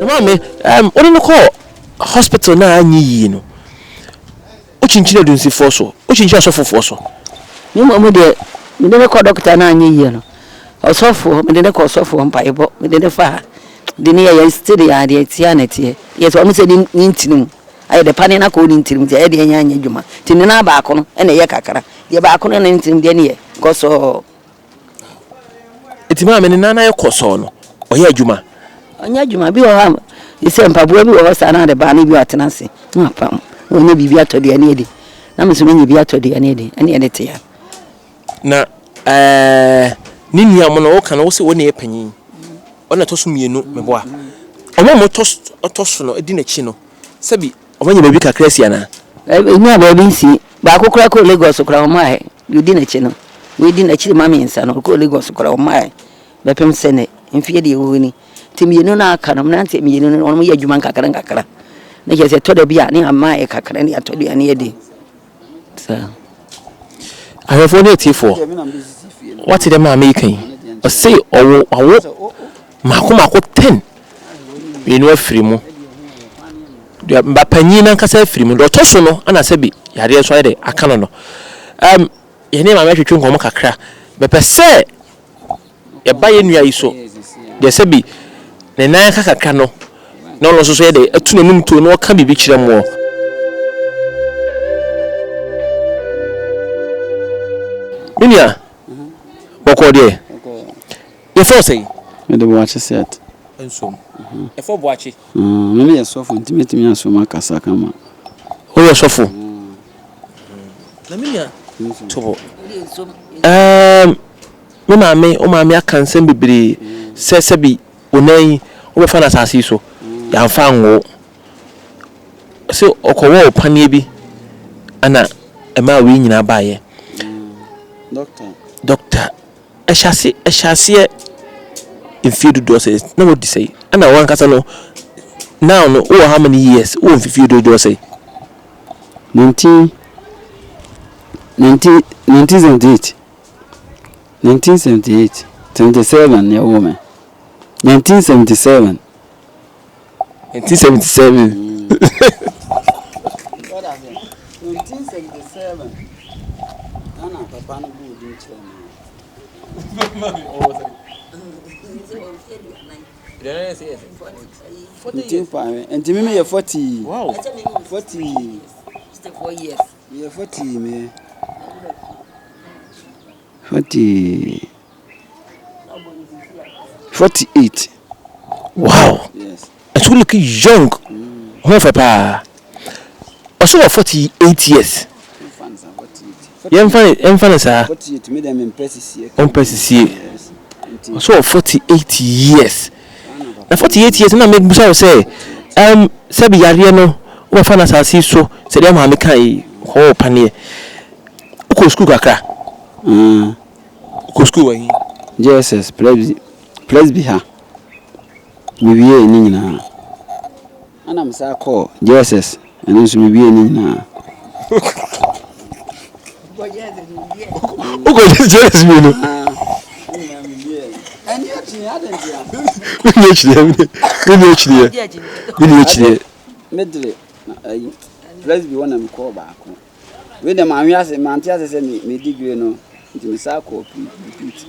Mama, what call hospital na anyi no. Ochinchina dunsi foso. Ochinchina so so. Me mo de me de call doctor na anyi no. Osofo me de call osofo mpaibo me de fa. De ne ya still ya de tia na tie. Yes, o mo se ni ntinim. Aye de pane na ko ni ntinim tie de nya anya dwuma. Tini na ba akono e na ye kakara. De ba akono na ntinim de ne ye. Goso Etima me nana ye koso no. Oye adwuma. Onya dwuma bi o ha. Ise mpaboa bi o ho sa na de ba na bi atena se. Mapam. Onye bibi atode ane edi. Na me so menye bi atode ane edi. Ane ene te ya. Na ni nia mo no ka no wo se wo ne panyin. Ona to so mienu meboa. Omo mo to so no edi na chi no. Sabi omanya baby kakra sia na. Nya ba bi nsi. Ba akokora ko Lagos kora o mai. Yudi na chi no. We di na chi mama nsa no ko Lagos kora o mai. Bepem sene mfie de wo ni. Ti mienu na aka no na nti mienu no ono ya dwuma kakra kakra. Na je se to da bia ni ama e kakra ni atode ane edi. So I have only T4. What did the man making? I say, oh, Mako 10. You know, free mo. But Penina can say free mo. The Tosono, and I said, Yadia Swede, I cannot. Your name I met you to Kakra. But per se, a buy in your so. There said be the Naka cano. No, also say a tune to no can be bitch them more. Minya, boko de. You for say? Me the watch set. And so. E for watch. Me ya sofo intimate me aso makasa kama. O ya sofo. Na minya. Tobo. Me mama, o mama aka nsem bebre. Se bi onan o be fa na asase so. Ya fa nwo. Se okowo opane bi ana e ma we nyina baaye. Doctor, I shall see in field doses. No what to say. And I want to know now, no, oh, how many years? Oh, if you do say 1978, 77, your woman. 1977. 1977. Papa no good in China. And to me, 40. Wow. 40. 4 years. Yeah, 40, me. 40. 48. Wow. Yes. It's looking young. Papa. Also 48 years. Em fan sir. 48 made them impress here. So 48 years. Na 48 years na make busa say sabi yare no wo fa na sase so se dem ha me kai ho pane. Uko school kakra. Uko school wa JSS Presby ha. Mi wie ni nyina. Ana msa call JSS eno so mi wie ni nyina. Uko just me no. And you actually hadn't ya. Medley. Presby one am call back. We dem anwa se mantia se me degree no. Nti me sa call repeat.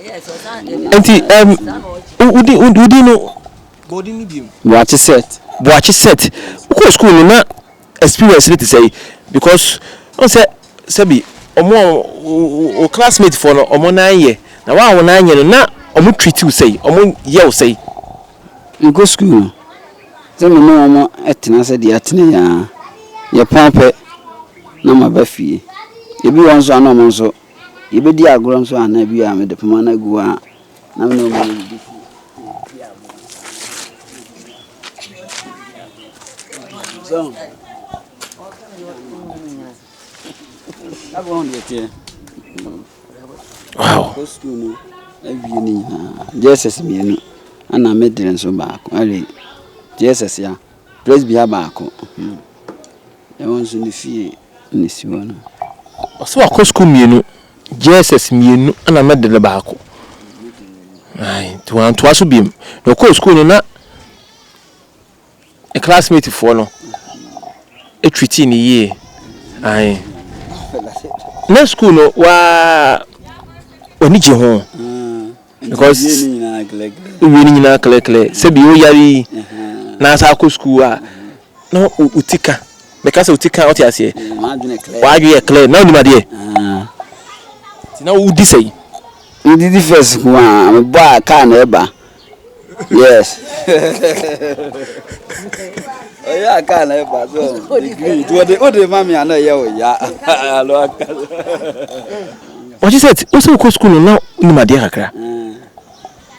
yes, Enti udi no body ni bim. Watch set. Uko school no na experience it say because on say sabi omo classmate for no omo na ye na wa wo na ye no na omo treat you say omo ye wo say you go school say me no omo etina say de atene ya ye pompe na ma ba fie ye bi won so ana omo so ye be di agoro so ana bi a me de poma na gu a na me no mo di so wow. School no Jesus mienu ana medren so baako ali Jesus ya Presby ha baako e won so ni fie ni siwo no so akọ school mienu Jesus mienu ana medren baako ai to an to aso bim no ko school no na a classmate for no e treat ni ye ai na school no wa oni je ho because we ni na kle se bi o yari na sa ko school a no utika because utika what you say why you clear now ni ma de na u di say you did first one boy can eba yes oh yeah can eba so degree what the mama na ya o ya alo what you said o say ko school now ni ma de kakra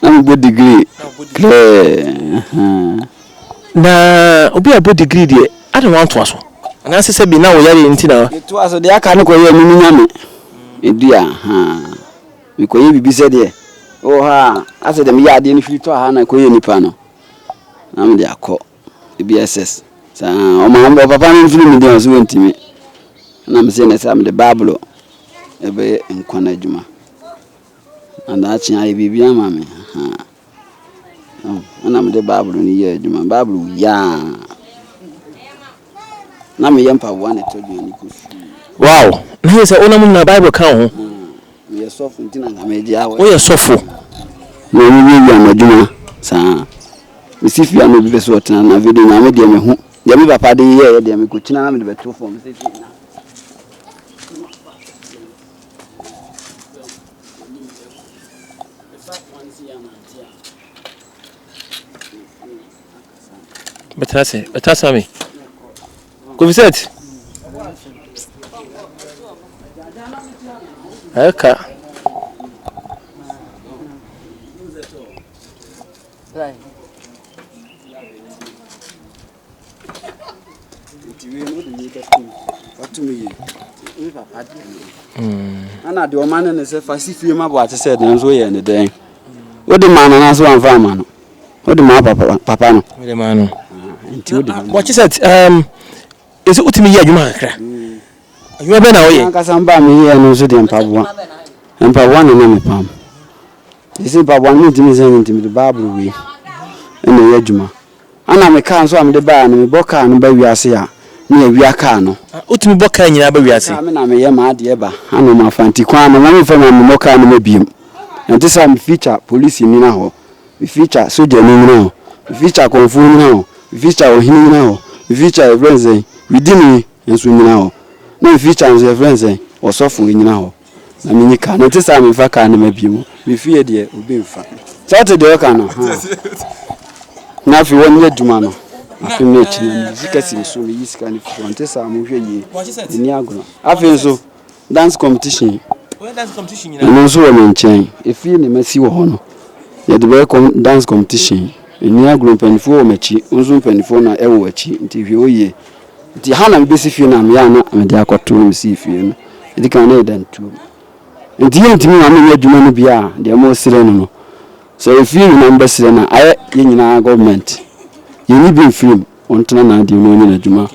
na go degree na obi abo degree de I don't want to aso na se bi na wo yare nti na to aso de aka no ko ye mi nyame edua mi ko ye bibi se de oh ha ase de mi ya de ni fi to ha na ko ye nipa no na me de akọ BSS sa o ma mbo papa no fi mi de so ntimi na me se na sa me de bible ebe nkwana adwuma and achi ayi bibi ama me na me de bible ni ye adwuma bible ya na me yempa one to do ni ko wow na say ona mun na bible kan ho me sofo ntina na me dia o ye sofo na mi wi amadwuma sa me sifi ano bi be so tena na video na me de me hu de me papa de ye de me ko tina na me de beto for me sifi na betasa me ko visit aka right ana de o man ne se fasifie ma bo ate se de nso ye ne den o de man na so anfa ma no o de ma papa no me de man no nti o de what you said is it utimi ye adwuma akra adwuma be na wo ye an kasa mba me ye no so de mpaboa na me pam isi mpaboa ni ntimi se ntimi de bible wi ene ye adwuma ana me kan so am de ba na me boka no ba wi ase a na wi aka no utimi boka nyina ba wi ase me na me ye ma de ba ana ma fanti kwa na me fa ma me boka no mabiem nti sa me feature police ni na ho me feature soldier ni na ho me feature konfu ni na ho me feature ohini ni na ho me feature friends within enso ni na ho na me feature enso friends osofo ni na ho na me nyika na nti sa me fa ka na mabiem me fie de obi mfa Saturday ka no na fi won ye duma no afi me chi na zika si so me yisika ni fi nti sa mo hwe yi ni agro afi nso dance competition no so wo menchen efi ni masi wo hono ye de be dance competition ni agro penifo wo machi nso penifo na ewo achi nti hwe oye nti hana me besi fi na me ya na me de akoto me si fi no edi kan na dan tu nti ye ntimi na me adwuma no bia de mo sire no so if you remember sire na aye ye nyina government ye ni bi film ontena na de no nyina adwuma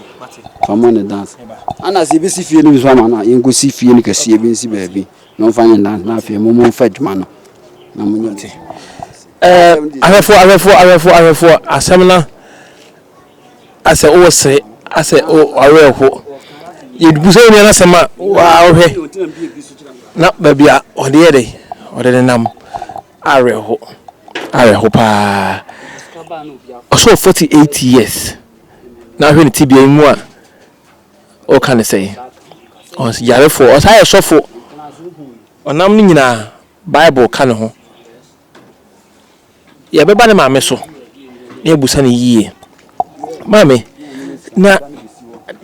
famone dance ana si besi fi no so na ye ngosi fi ni kase bi nsi baabi no fanya dance na fi mo fa adwuma no na mo nyoti arefo asemna ase o se ase o areho ye buso ni na sema wa ohwe na babia ode yede ode nam areho pa so 48 years na hwe ni tibia mu a o kan say on yarefo o say sofo onam ni nyina bible kan ho ya beba ne maame so na ebusa ne yie maame na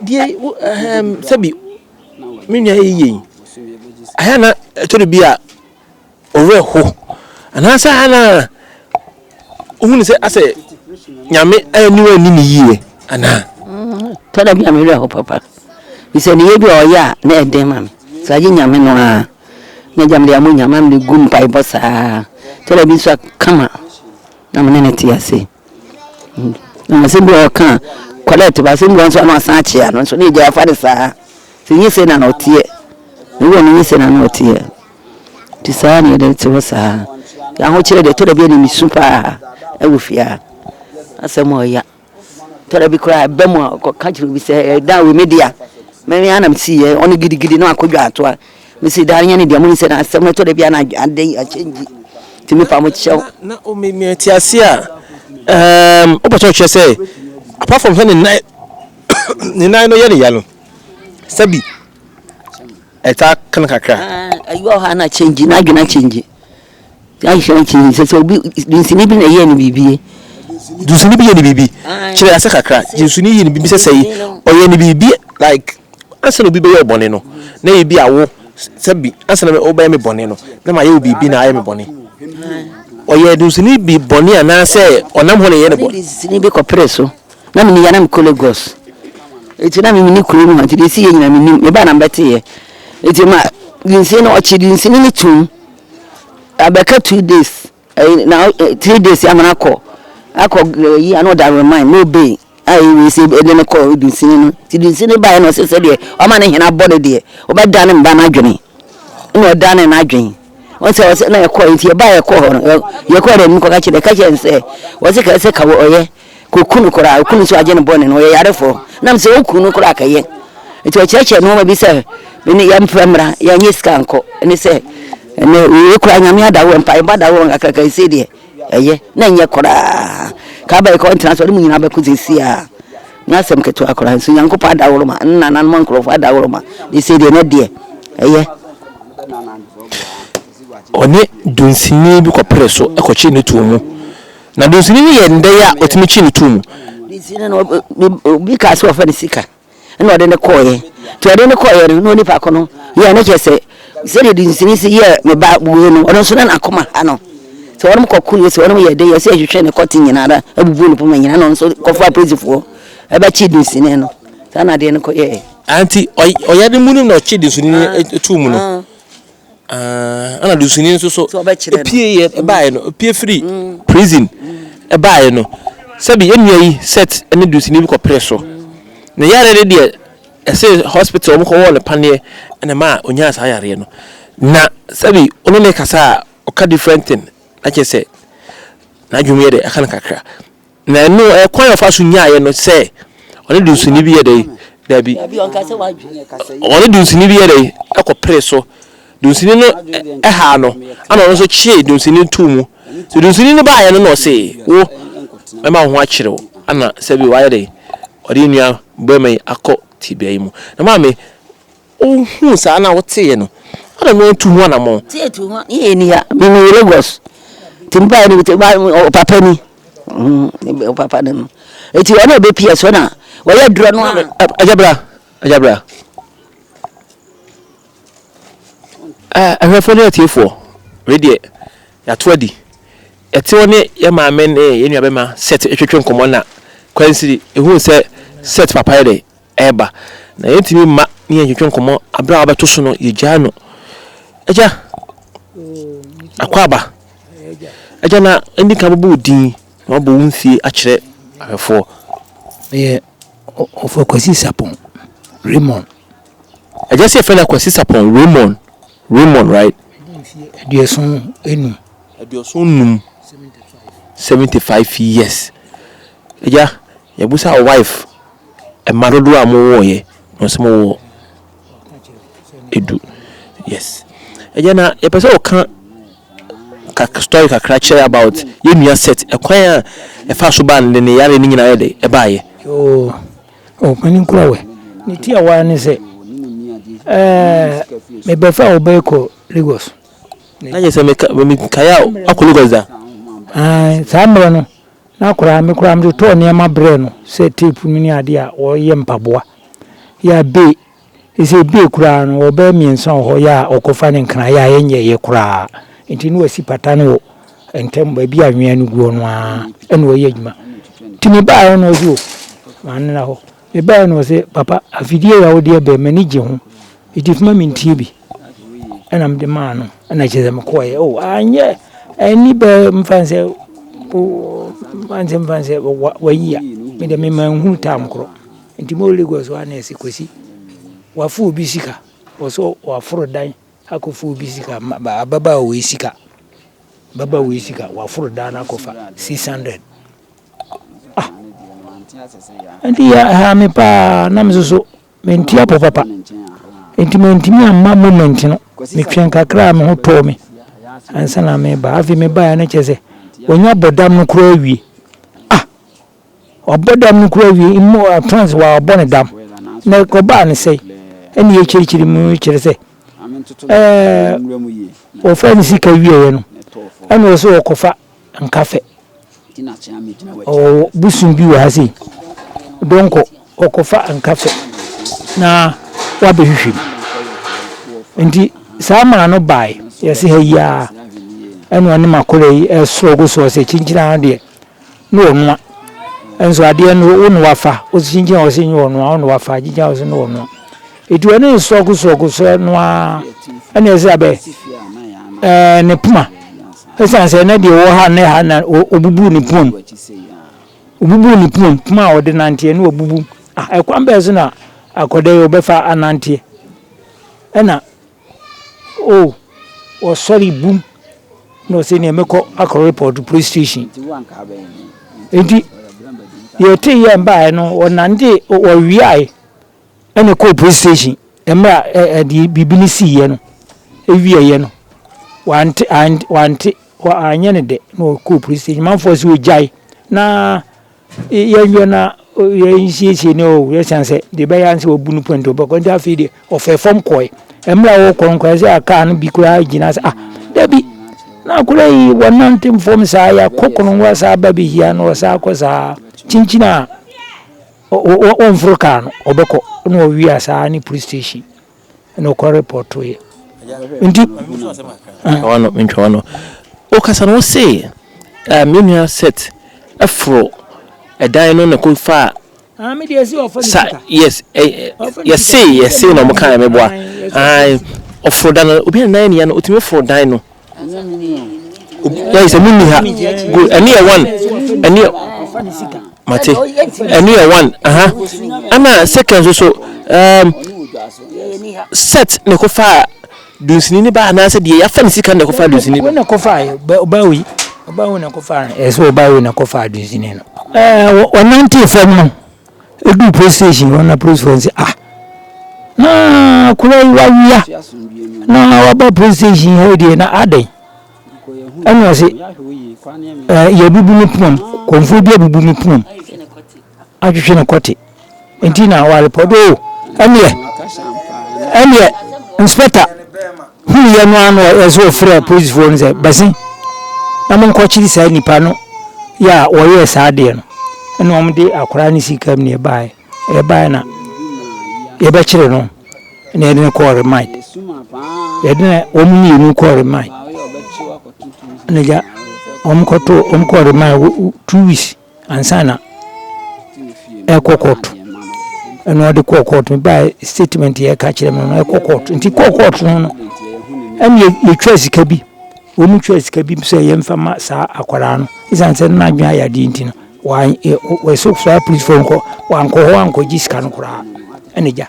die sabi minya yie aya na to bi a ore ho anasa ana ohun se ase nyame aniwa ni yie ana to da bi amere ho papa bise ne ye bi o ya na eden mame so aje nyame no a na jamle amu nyama me gum pai bosa to da bi so kama na mene ti ase na se bi o kan collect ba se bi won so na san chia no so ne je afa de sa se yin se na no tie ne wo ni se na no tie ti sa ne de ti wo sa ya ho kire de to da bi ni super e wo fia asemo ya to da bi kura ba mu ko ka kire bi se da we media me anam si ye oni gidigidi no akodwa ato a me si da nya ne dia mu se na asem to da bi na ade a change ti me pa mo chew na o me ti ase a o pa cho say apart from saying ni nine no ye ne ya no sabi eta kan kakra ayo ha na change na adwena change I shall change so be insini bi na ye ni bibie dusuni bi ye ni bibi chire ase kakra dusuni ye ni bibi say o ye ni bibi like ansa no bibi ye bone no na ye bi awo sabi ansa na o ba me bone no na ma ye bibi na aye me bone o ye dusuni bi bone ana say onam ho na ye ne bone dusuni bi ko preso na me ya na me Lagos eti na me ni kuro mu ati de si ye nyina me ni me ba na mbete ye eti ma dusuni no o chi dusuni ni tum abeka 2 days now 3 days amana ko akọ yi ano da remind no be ai we say e de ko dusini no ti dusini ba no se de o ma ne hena body de o ba da ne mba na adwene no da ne na adwene o se na e ko nti e ba e ko ho ye ko de nko ka kire nse o se ka wo oye ko kunu kora kunu so agene bone no ye yare fo na mse o kunu kora ka ye eti o cheche no ma bi se be ni yam framra ya nyiska nko ni se ne we kura nyame adawo mpa e ba dawo ngakaka ise de eye na nye kora ka ba ko international mu nyina ba ku zisia nya sem keto akora nso nyanko pa dawo ma nna nan man kro fa dawo ma ise de ne de eye oni dunsini bi ko preso e ko chi ne tumu na dunsini ni ye nde ya otimi chi ne tumu dunsini no bi ka so fa ne sika na ode ne koye to ode ne koye no ni pa kono ye ne kese se de dunsini se ye me ba buwe no ono so na akoma ano so wonu ko kunu se wonu ye de ye se hwehwe ne koti nyina da abubu no poma nyina no so ko fa prezifo e ba chi dunsini no sana de ne ko ye anti oya de munum na chi dunsini tumu no ana dunsini so epie ye e ba ye no epie free prison e ba ye no sabi enua yi set ene dunsini bi ko preso na yare de de ese hospital mo ko wole panie ene ma onya sa yare no na sabi ono ne kasa o ka different thing ake say na dwumye de aka kakra na no e kwan of asu nya ye no say ono dunsini bi ye de da bi ono dunsini bi ye de akọ preso dunsini no e ha no ana ono so chie dunsini tumu so dunsini no ba ye no say wo e ma ho akire wo ana sabi wa ye de odi nua bemai akọ tibia mu na ma me hu sa na wote ye no ana no tu ho na mo tie tu ho ye ni ya me ni Lagos timba ni te ba o papa ni o papa ni eti ona be PS na wo ye duro no ajabra ahwefo ne tiefo ready ya toadi eti woni ye ma men ye nua be ma set etwetwe nkomo na kwansiri ehu se set papa de eba na yetimi ma ni etwetwe nkomo abra abeto so no ye gya no eja akwaba eja na ndika bobu din na obo wunfie a kire ahwefo ye ofo kwasi sapon Raymond eja se fe na kwasi sapon Raymond right Edieson enu 75 years eja ya busa wife e marodo amowo ye no se mo edu yes eja na ye pese o kan ka story ka crache about ye nua set e kwan e fa so ban ne yare ni nyina ye de e ba ye o panin kurawe ni ti awa ni se me be fa obeko Lagos na je se me kaya akọ Lagos da samro no na kura me kura me to ne ma bre no se tape ni ade a o ye mpaboa ya be ise be kura no oba miensa ho ya okofa ne nkran ya yenye ye kura enti no asi patane wo entem ba bi anwe anu guo no a ene wo ye adwuma timi ba no zo man na ho e ba no se papa afidie ya wo de be manage ho itifuma mintie bi ena mde ma no ena cheze mkoye anye eni be mfanse mfanse wayia mede me manhu tamkro nti mo Lagos wa na esikosi wafu bisika oso wafuro dan akofu bisika baba o isika baba we sika wa furu dana kofa 600 anti ya ha me pa na mzuzu mentia papa intimenti amma moment no me twen kakra me ho to me ansa na me ba afi me ba ya na cheze onya bodam no kura wi obodam no kura wi immo trans wa obone dam na ko ba ne sei eni ye chirichiri mu chire sei o fa ni sika wi ye no eni o so okofa nkafe o busum bi wa sei donko okofa nkafe na wa behwehwem nti sama no bai yesi heya enu ani makore esrogo so se chinchira de no onwa enso ade no wonu wafa o chinchira o se nyi onu wafa jija o se no onu etu ene esrogo so no a ene ese abe ne puma esa se na de wo ha ne ha na obubu ni pum puma o de nante ne obubu ekwambe so na akode obefa anante ena o sorry boom no say ne meko akọ report to police station enti yete ye mba no onande o wiai ene ko police station emra di bibini si ye no ewie ye no wanti wa anyene de no ko police station man force we jai na ye na ye nsie ne o ye chance de be ya nse obunu pento be ko nda fi de ofefom koi emra wo konkwaze aka no bi kura gina dabi na kula yi wannan tim form sa ya kokunun wasa babi hiya no wasa ko sa cinchina o mfruka no obeko no wi asa ni police station no ko report we ndi ono mincho o kasa no say menu set afro edan no na ko fa me dey see offer yes yes no mo kan me boa ofro dan obi na ya no otime fro dan no yes mini ha good any one any mate any one ama second so set ne ko fa dunsini ni ba na se de ya fa ni sika ne ko fa dunsini ne ko fa bawi ne ko fa eso bawi ne ko fa dunsini no onanti fam no edu police station on police phone say na kula wawia na waba police station he de na aden anu say ye bubu ni pum konfu bi bubu ni pum ahwehwe na kote enti na wa report anye inspector hu ye no anu ezo free police phone say basi na mon ko chiri sai nipa no ya wo ye sa de no enu omde akora ni sikam ne bae na ye be kire no ne ene ko remind ye de omni ni ko remind ne ja omko remind 2 weeks ansana court enu de court me bae statement ye ka kire me no court nti court no ene ye twa sika bi omu twa sika bi so ye mfama sa akora no isanse na adwa ya di nti no we so police phone ko wanko jiska no kura eneja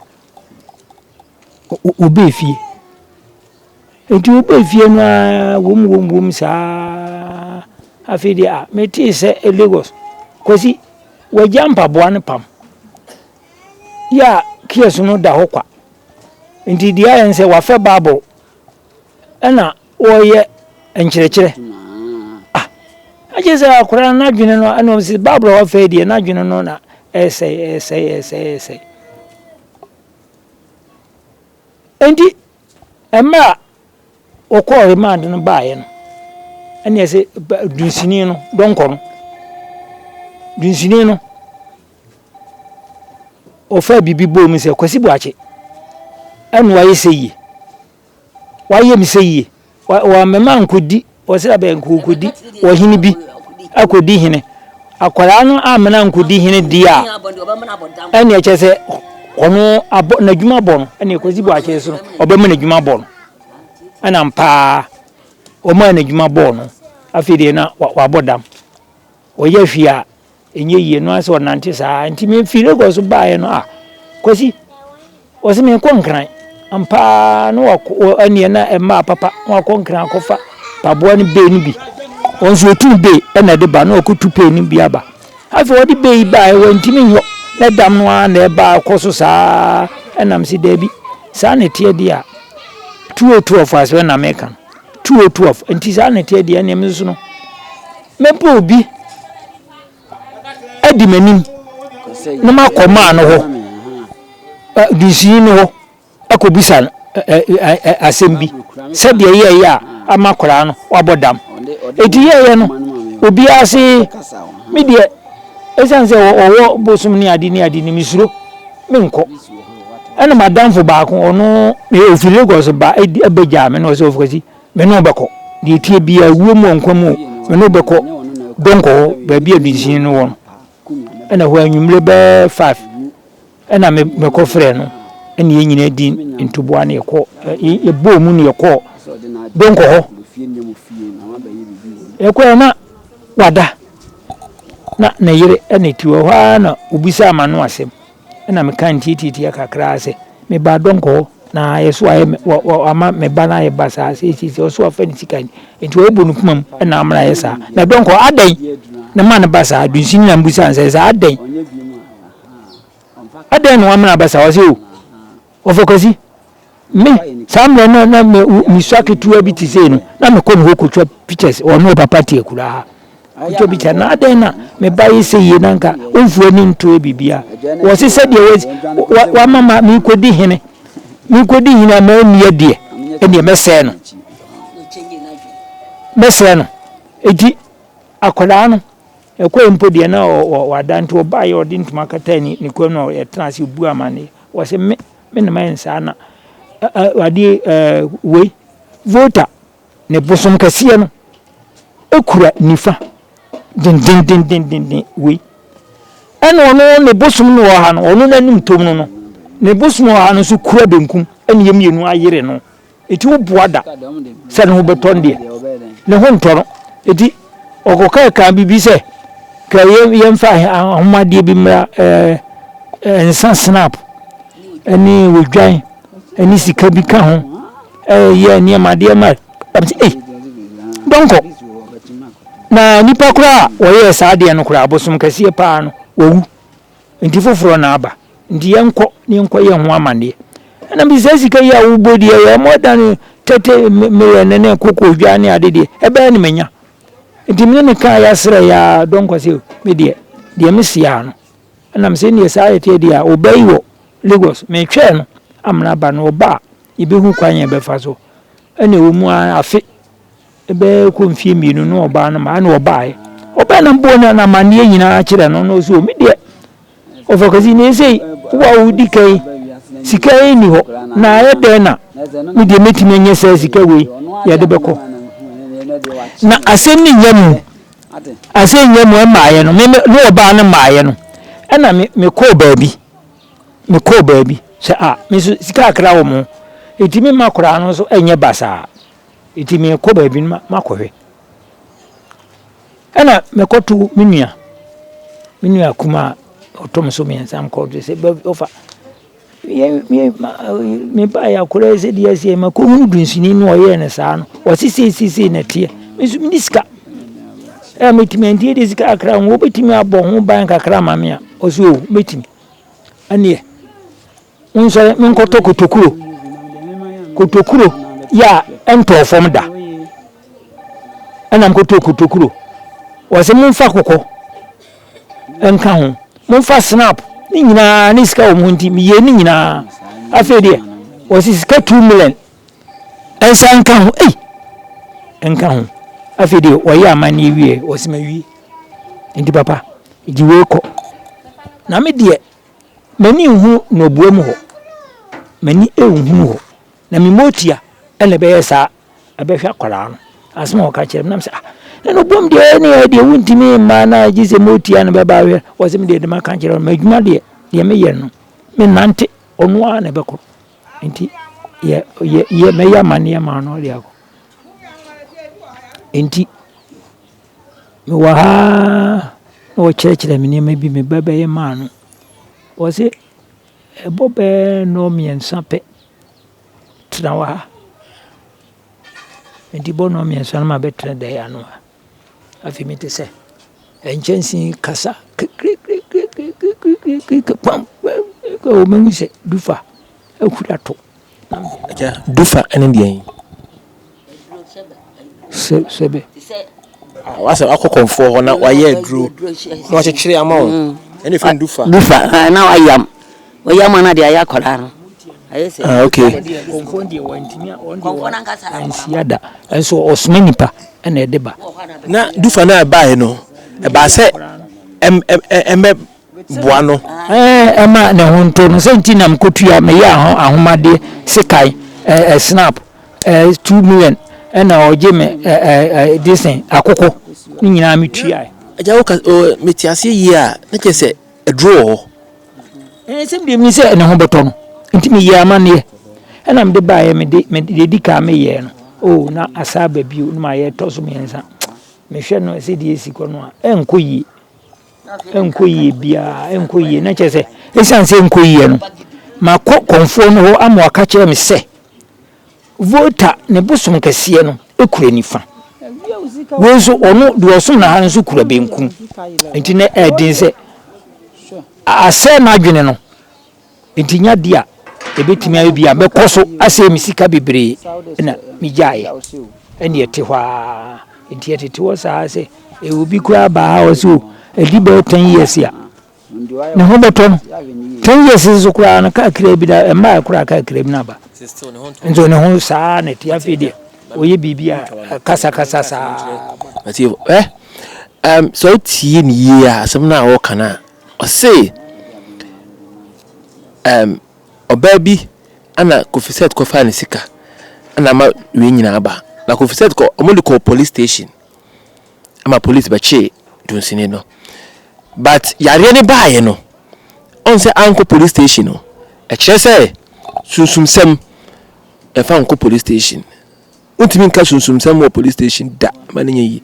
obefie enti obefie no wom sa afidi meti se Lagos kosi wajampa boane pam ya kiesu no da hokwa enti dia yense wa fe bible ena oye enkyerechire ajeza akura na dwene no ana si bible wa fe die na dwene no na essay enti emma okọ remand no baaye no ene ese dunsini no donko no dunsini no ofa bibi bom se kwasi buache enu waye seyi waye mi seyi wa mema nkodi osira be nkodi ohini bi akodi hene akwara no amena nkodi hene dia ene eche se ono na dwuma bon ene kwasi buache so obema na dwuma bon ana mpa o ma na dwuma bon afide na wabodam oye hwia enye yie no ase onante saa nti me fire go so baaye no kwasi o se me konkran ampa no ane na emma papa wa konkran kofa paboa ni be ni bi on so tu be na de ba na okutu pe ni bia ba afi odi be ba e wantimi nyo na dam no a na ba koso saa enam si da bi saa ne tie dia 202 of us when American 202 enti saa ne tie dia ne mso no mepo obi adi manim na makoma no ho disi no ho akobisa asembi se de ye ya amakora no wabodam eti ye no obi ase me de esanse owo bosum ni adi ni misuro menko ena madam fo ba ko ono me ofilego so ba abeja me no so ofukasi me no beko de tie bia wuo mu nkomu me no beko donko ba bia disi no won ena ho anwumre be 5 ena me ko frɛ no ena ye nyina di ntuboa na yɛkɔ yɛbɔ mu na yɛkɔ donko ho yɛkɔ na wada na yere ena tiwo ha na ubisa amano asem ena me kan titi akakra ase me ba donko na yeso aye ama me ba na ye basa ase so afa ni sikan enti wo ebu nupum ena amra yesa na donko adan na man basa adunsin na mbusa anse sa adan no amra basa wase o fokosi me samre na me swake tuwa biti se no na me ko no ko pictures o no papa tie kula ko bi na adan na me ba yese ye nanka onfuo ni nto bibia wo se se de wa mama mi ko di hene ma mi adie ene mese no edi akola no ekwe mpodi na wadanto oba ye odi ntuma kata ni ko no etrance bu amane wo se me na mansa na wadi we voter ne bosom kase no ekura nifa din we eno no ne bosom no ha no ono nanim tom no ne bosom ha no so kura benkum ene yemienu ayere no eti obuada se ne ho betonde ne ho ntoro eti okoka ka bibi se ka yemfa ahomade bi mra ensan snap eni wodwan eni sika bi ka ho ye ni amade ma donko na nipa kura oye saade no kura abosom kase pa no owu enti foforo na aba ndi yenko ye ho amande na bi sika ya ubodi ya more than 30 million ne koko odwane adede ebe ni menya enti me ne ka ya sere ya donko se me de mesia no na me se ne saade dia obaiwo Lagos me twa no amna ba no ba ibehu kwanye be fa so ene wo mu afi ebe ko mfie mienu no oba no ma na oba e oba na mbo na mane nyina kire no no so me de ofakazi ne sei wa udi kai sika ni ho na ede na me de metime nye se sika we ya de beko na asem ni nyam maaye no me no oba na maaye no ena me ko baabi se me sika akra wo mo etimi makora no so enye basa etimi ko baabi makohwe ena me kotu minua kuma otom so me nsam ko se ofa me ba ya kora se dia se ma ko hu dunsini no oye ne saa no o sisi na tie me sika metimi ndie de sika akra wo betimi abɔ ho ban kakra mamia o so betimi anie unso men kotokuro ya ento fom da anam kotokuro wo se mun fa kokɔ enka ho mun fa snap ni nyina ni sika wo munti mi ye ni nyina afede wo se sika 2 million ensa enka ho enka ho afede wo ya amani wie wo se ma wie ndi papa iji we ko na me de mani hu no buam ho mani ehunu ho na me motia ele be yesa abehwa akwara no asma o ka kire nam se no buam de ne wuntimi ma na gise motia no be ba we wo se me de ma ka kire ma dwuma de me ye no me nante onu a na be ko enti ye me ya mane ma no de ako enti me wa ha no kire me ne ma bi me baba ye ma no wo se bobe no miensa pe trawa enti bono miensa ma betre de ya no afi me te se enchensi kasa pam ko mengu se dufa akura to aja dufa ene de sebe wasa akokonfo ho na waye aduro na wakyekere ama wo ene fe dufa na wayam na de ayakola no ayese okay konfo de wantimia konfo na nkasa ansiada enso osme nipa ene edeba na dufa na ba no e ba se em boano ema ne honto no senti na mkotua me ya ahomade sekai snap 2 million ena oje me disen akoko ni nyina metua aja wo metiase yi a na kese aduro sem de mi se ne ho boto no nti me yi amane ena me de bae me de dika me ye no o na asaba bio no ma ye toso me nsa me hwe no se de esiko no a enkoyi bia enkoyi na kese esan se enkoyi no ma konfo no ho amwa ka kire me se vota ne bosom kese no ekure nifa wenso ono de osom na han so kura benku nti ne edin se ase na adwene no nti nya dia ebetimi ayo bia mekoso ase misika bebre na mijae ene ete hwa nti ete wo sa ase e obi kura ba ha so edibe 10 years ya ne ho beton 10 years so kura na ka kira bi da ma kura ka kira bi na ba nzo ne ho sa na ti afide oye bibia kasa sa ati so tie ni ye a asem na wo kana o say obabi ana kofiset ko fa ne sika ana ma we nyina aba na kofiset ko omodi ko police station ama police ba che dunsini no but yare ne baaye no on say anko police station no e kire say sunsumsem e fa anko police station untimi nka sunsumsem wo police station da mane yi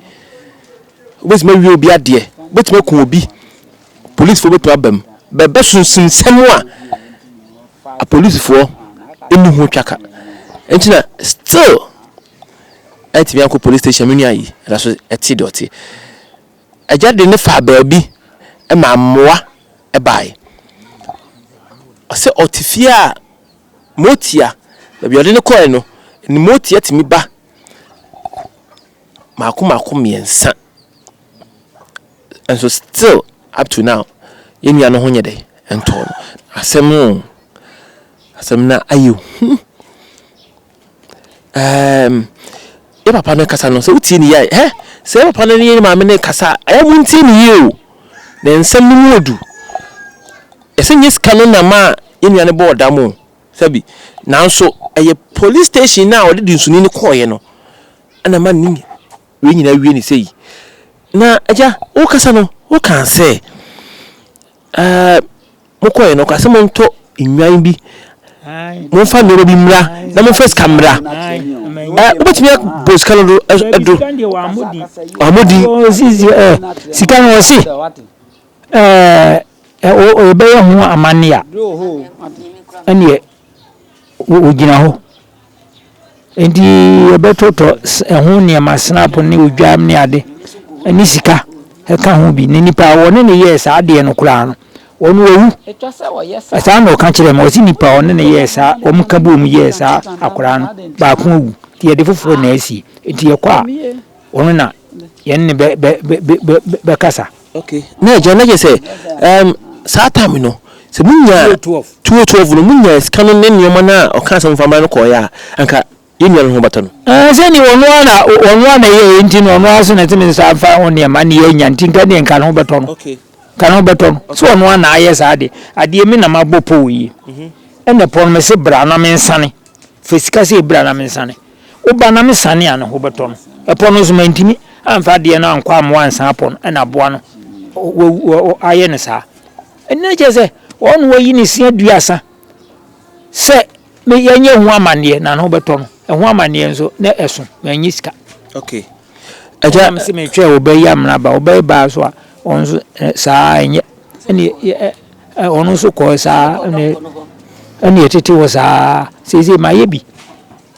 obesima wi obi ade betima ku obi police fo beto abam be sunsumsem a police fo enu ho twaka entina still etimi anko police station menu ayi raso eti doti ajade ne fa baabi e ma moa e bai ase otifia motia baabi ode ne koe no ni motia timi ba mako miensa and so still up to now yenu ya no ho nyede ento no asem na ayo e papa no kasa no so uti ni ya se papa no ni ma me ne kasa munti ni ye na nsem mu odu ese nyes kanu na ma yenu ya ne bo odamo sabi nanso eye police station na odi nsuni ni koye no ana ma ni we nyina wie ni sei na aja o kasa no o kan se mo koye no kasa mo nto enwan bi mo fa mi bi mra na mo first camera obetimi boss kanu edu amodi sika no si o be ho amania ene ugina ho enti obetoto ho ne ma snap ne odwam ne ade ani sika ka ho bi ne nipa woni ne yes ade no kura no wonu owu asa no ka kire ma osi nipa woni ne yes a o mka bu mu yes a akura no ba ko owu tie de foforo na asi enti yakwa wonu na yen ne be kasa okay na je na je say satami no se munya 212 no munya skano ne nyoma na o kan sam fama no koya anka yenya no bata no se ni wonu ana ye enti no no aso na timi sa fa won ne ma ne yenya ntinka ne nka no beto no okay kan no beto no so wonu ana aye sa ade mi na mabopo yi ene pon me se bra na me nsane fesika se bra na me nsane oba na me sane ana ho beto no e pon no so ma ntimi amfa de na ankwa mo ansa pon na boa no aye ne sa ene je se wonu wayi ni sia duasa se me yenye ho amane na no beto no ho amane nso na eso me nyi sika okay aja me se me twa obayi amna ba obayi ba so a onso saa enye ene onu so ko saa ene etete wo saa seze ma yebi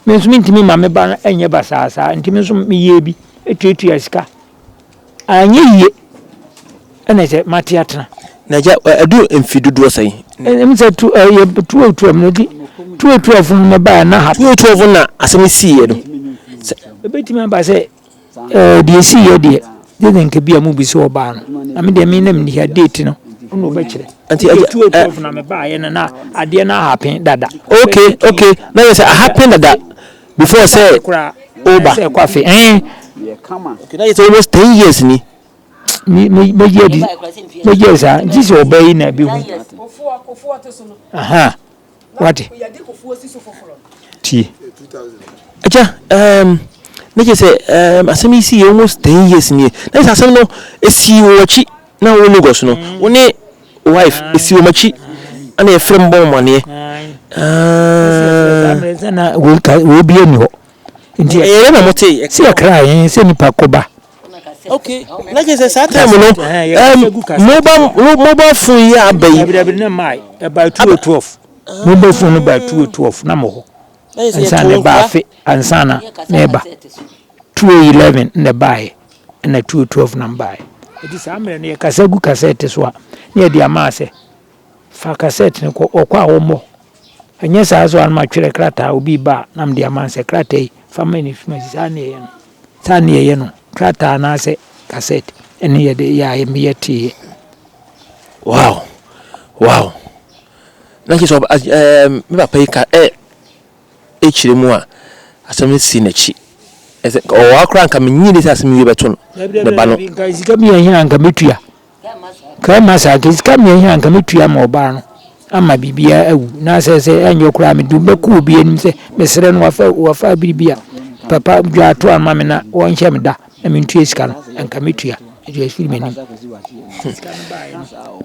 me nso ntimi ma me ba enye ba saa ntimi nso me yebi etuetu asika Anyi ye. Ene se matiatna. Na ja adu emfidudu sai. Em se tu ye 212 no di. 212 no ba na ha. 212 na asem si ye no. Ebetimi aba se die si ye die. De nke bia mu bi se oba no. Na me de me na me date no. Ono ba kire. Anti 212 na me ba ye na ade na happen dada. Okay. Na you say happen dada before say over. Say kwafe. Okay, now it's almost 10 years ni. Me ye sa this obey na bi hu. Aha. What? Ti. Acha na je say asemi si almost 10 years ni. Na say asem no esi wo chi na wo Lagos no. Wo ne wife esi wo machi ana e frem bon mane. Na wo bi eni ho. Nti E na mote se akra se nipa koba. Okay. Na je say that time no mobile phone ya abai na mai about 212. Mobile phone about 212 na mo. Ansana ba fe ansana neba 211 na bae na 212 na bae. Edi samre ne kasagu cassette so a ne di amase fa cassette ne ko okwa womo anya sa so an ma twere krata obi ba na mde amase krata yi fa mani fimasi sane ye no krata na se cassette ene ye de ya yeti. Wow. Na je so me ba pay ka echire mu a asem si na chi ese o akra nka menyi de asem yi beto no be ba no nka sika mi yan nka metua ka ma sa ke sika mi yan nka metua ma oba no ama bibia awu na se enyo kra me du be ku bi enim se mesere no wafa bibia papa dwa to ama me na won hye me da na me ntua sika no nka metua edu asiri menim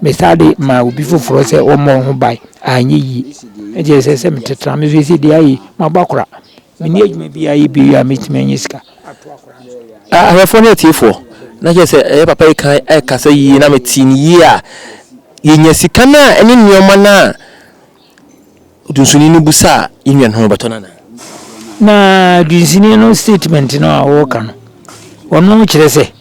me sade ma obi foforo se o mo ho bai anyi yi eje se me tetra me so di ayi ma bakora me ni adwuma bi ayi bi ya metime nyiska ahefo na tifo na je se papa kan kasa yi na metini yi a yenya sika na ene nioma na dunsuni ni busa inwan ho beto na dunsini no statement no a wo ka no wono kire se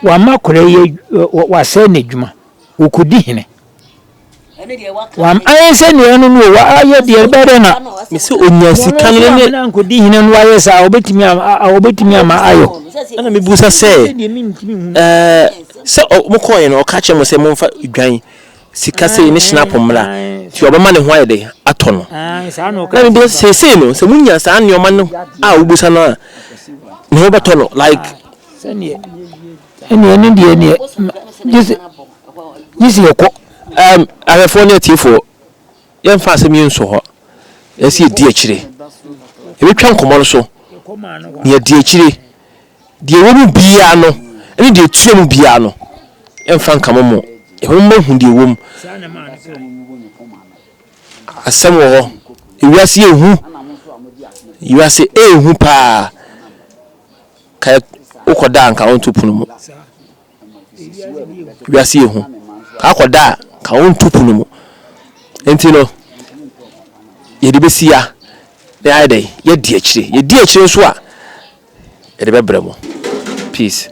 wa makore ye wa se na adwuma okudi hene wam ayese ne anu no wa aye de bere na me se onya sika ne na nkodi hene no aye sa obetimi ama ayo ana me busa se se mo koye no ka che mo se mo fa dwan sika se ne snap mra ti obama ne ho aye de atono na me be se no se munya sa ne oma no a obusa no a ne ho betono like sene ene die ne this yeko ahefo na tifo yen fa asem yin so ho esi di akire ebi twa nkomo so ne di akire die wo mu bia no ene die tue mu bia no yen fa nkamo mo eho mo hu die wo mu asem wo ho ewiase ehu ewiase ehu pa ka ukoda nka on tupunu mu ewiase ehu akoda ka on tupunu mu enti no ye de besia de ayde ye di akire so a ye de bebremo peace.